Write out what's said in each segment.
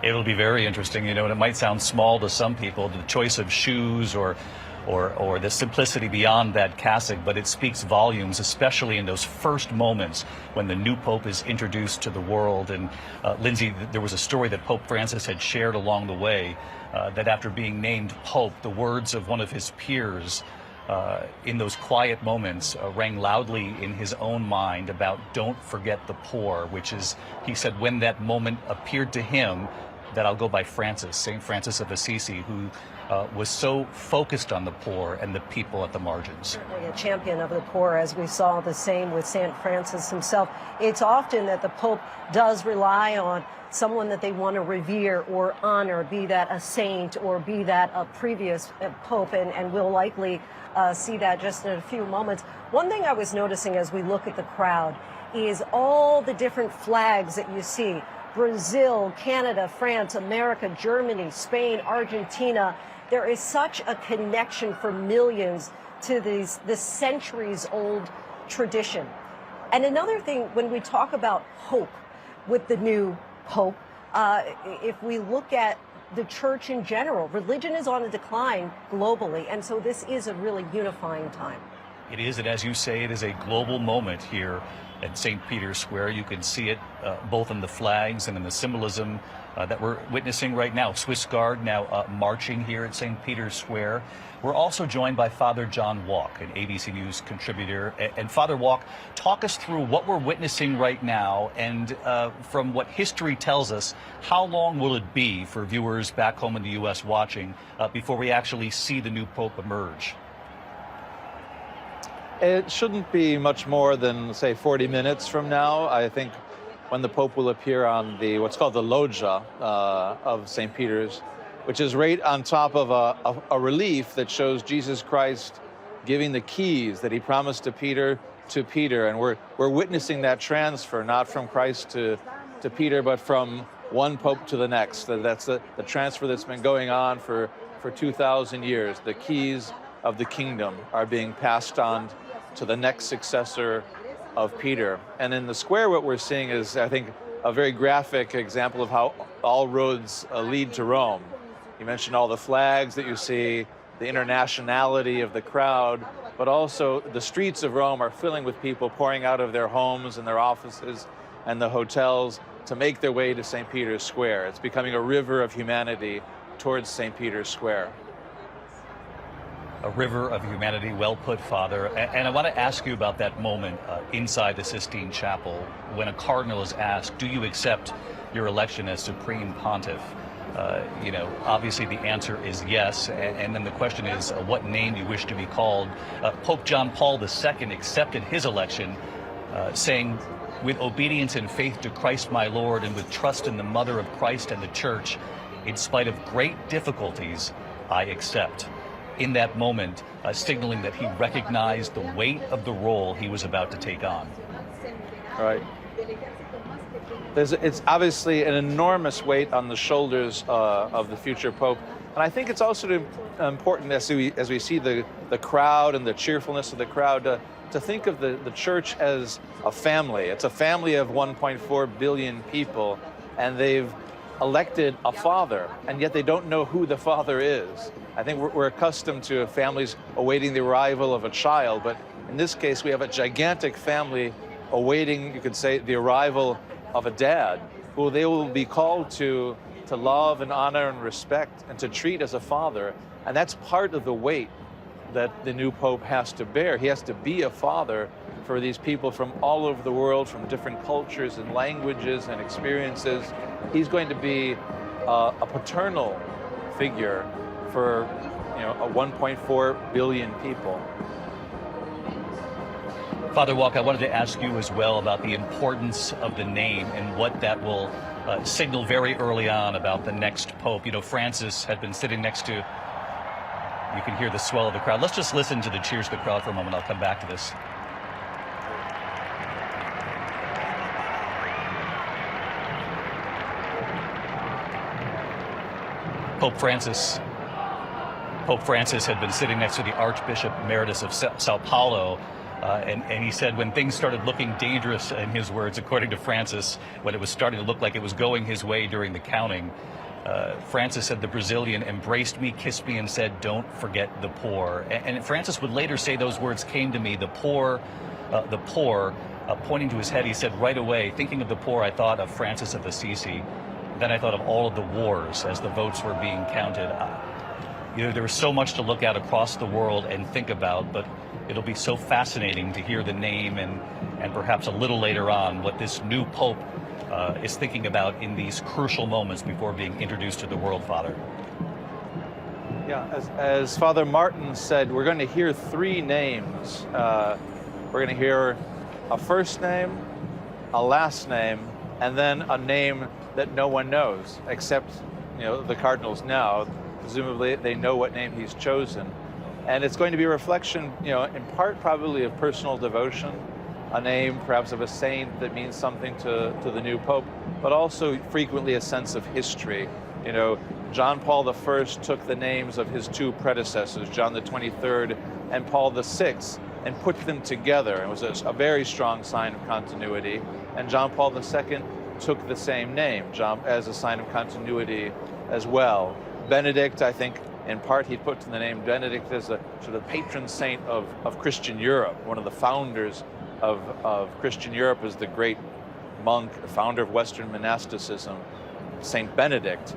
It'll be very interesting, and it might sound small to some people, the choice of shoes or the simplicity beyond that cassock, but it speaks volumes, especially in those first moments when the new Pope is introduced to the world. And Lindsay, there was a story that Pope Francis had shared along the way that after being named Pope, the words of one of his peers in those quiet moments rang loudly in his own mind about don't forget the poor, which is, he said, when that moment appeared to him, that I'll go by Francis, St. Francis of Assisi, who was so focused on the poor and the people at the margins. Certainly a champion of the poor, as we saw the same with St. Francis himself. It's often that the Pope does rely on someone that they want to revere or honor, be that a saint or be that a previous Pope, and we'll likely see that just in a few moments. One thing I was noticing as we look at the crowd is all the different flags that you see. Brazil, Canada, France, America, Germany, Spain, Argentina. There is such a connection for millions to this centuries-old tradition. And another thing, when we talk about hope with the new Pope, if we look at the church in general, religion is on a decline globally, and so this is a really unifying time. It is, and as you say, it is a global moment here at St. Peter's Square. You can see it both in the flags and in the symbolism that we're witnessing right now. Swiss Guard now marching here at St. Peter's Square. We're also joined by Father John Wauck, an ABC News contributor. And Father Wauck, talk us through what we're witnessing right now, and from what history tells us, how long will it be for viewers back home in the U.S. watching before we actually see the new Pope emerge? It shouldn't be much more than, say, 40 minutes from now. I think when the Pope will appear on the what's called the loggia of St. Peter's, which is right on top of a relief that shows Jesus Christ giving the keys that he promised to Peter. And we're witnessing that transfer, not from Christ to Peter, but from one Pope to the next. That's the transfer that's been going on for 2,000 years. The keys of the kingdom are being passed on to the next successor of Peter. And in the square, what we're seeing is, I think, a very graphic example of how all roads lead to Rome. You mentioned all the flags that you see, the internationality of the crowd, but also the streets of Rome are filling with people pouring out of their homes and their offices and the hotels to make their way to St. Peter's Square. It's becoming a river of humanity towards St. Peter's Square. A river of humanity, well put, Father. And I want to ask you about that moment inside the Sistine Chapel when a cardinal is asked, do you accept your election as Supreme Pontiff? Obviously the answer is yes. And then the question is what name you wish to be called. Pope John Paul II accepted his election, saying, with obedience and faith to Christ my Lord and with trust in the Mother of Christ and the Church, in spite of great difficulties, I accept. In that moment, signaling that he recognized the weight of the role he was about to take on. Right. It's obviously an enormous weight on the shoulders of the future Pope. And I think it's also important as we see the crowd and the cheerfulness of the crowd to think of the church as a family. It's a family of 1.4 billion people, and they've elected a father, and yet they don't know who the father is. I think we're accustomed to families awaiting the arrival of a child, but in this case we have a gigantic family awaiting, you could say, the arrival of a dad, who they will be called to love and honor and respect and to treat as a father. And that's part of the weight that the new Pope has to bear. He has to be a father for these people from all over the world, from different cultures and languages and experiences. He's going to be a paternal figure for a 1.4 billion people. Father Wauck, I wanted to ask you as well about the importance of the name and what that will signal very early on about the next Pope. Francis had been sitting next to, you can hear the swell of the crowd. Let's just listen to the cheers of the crowd for a moment. I'll come back to this. Pope Francis had been sitting next to the Archbishop Emeritus of Sao Paulo, And he said when things started looking dangerous, in his words, according to Francis, when it was starting to look like it was going his way during the counting, Francis said the Brazilian embraced me, kissed me, and said, "Don't forget the poor." And Francis would later say those words came to me, the poor, pointing to his head. He said right away, thinking of the poor, I thought of Francis of Assisi. Then I thought of all of the wars as the votes were being counted. There was so much to look at across the world and think about, but it'll be so fascinating to hear the name and perhaps a little later on what this new Pope is thinking about in these crucial moments before being introduced to the world, Father. Yeah, as Father Martin said, we're going to hear three names. We're going to hear a first name, a last name, and then a name that no one knows except the cardinals now. Presumably they know what name he's chosen. And it's going to be a reflection, in part probably of personal devotion, a name perhaps of a saint that means something to the new Pope, but also frequently a sense of history. John Paul I took the names of his two predecessors, John the 23rd and Paul VI, and put them together. It was a very strong sign of continuity. And John Paul II took the same name, as a sign of continuity as well. Benedict, I think, in part, he put the name Benedict as a sort of patron saint of Christian Europe. One of the founders of Christian Europe is the great monk, founder of Western monasticism, Saint Benedict.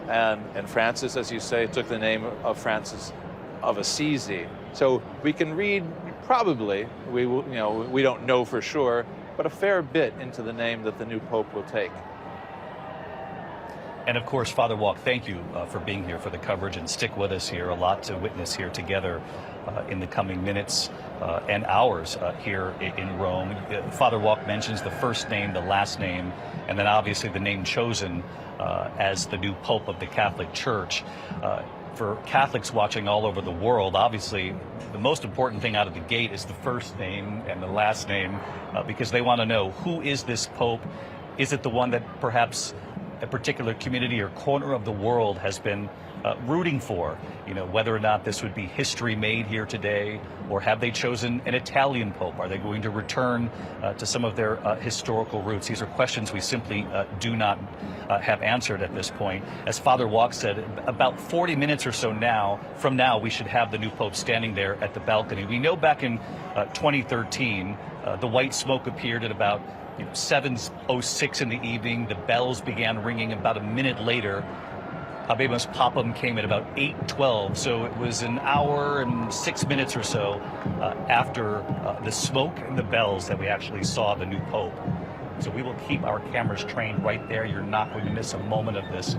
And Francis, as you say, took the name of Francis of Assisi. So we can read, probably, we don't know for sure, but a fair bit into the name that the new Pope will take. And of course, Father Wauck, thank you for being here for the coverage, and stick with us here. A lot to witness here together in the coming minutes and hours here in Rome. Father Wauck mentions the first name, the last name, and then obviously the name chosen as the new Pope of the Catholic Church. For Catholics watching all over the world, obviously the most important thing out of the gate is the first name and the last name, because they want to know, who is this Pope? Is it the one that perhaps a particular community or corner of the world has been rooting for, whether or not this would be history made here today, or have they chosen an Italian Pope? Are they going to return to some of their historical roots? These are questions we simply do not have answered at this point. As Father Wauck said, about 40 minutes or so from now, we should have the new Pope standing there at the balcony. We know back in 2013, the white smoke appeared at about 7:06 in the evening. The bells began ringing about a minute later. Habemus Papam came at about 8:12, so it was an hour and 6 minutes or so after the smoke and the bells that we actually saw the new Pope. So we will keep our cameras trained right there. You're not going to miss a moment of this.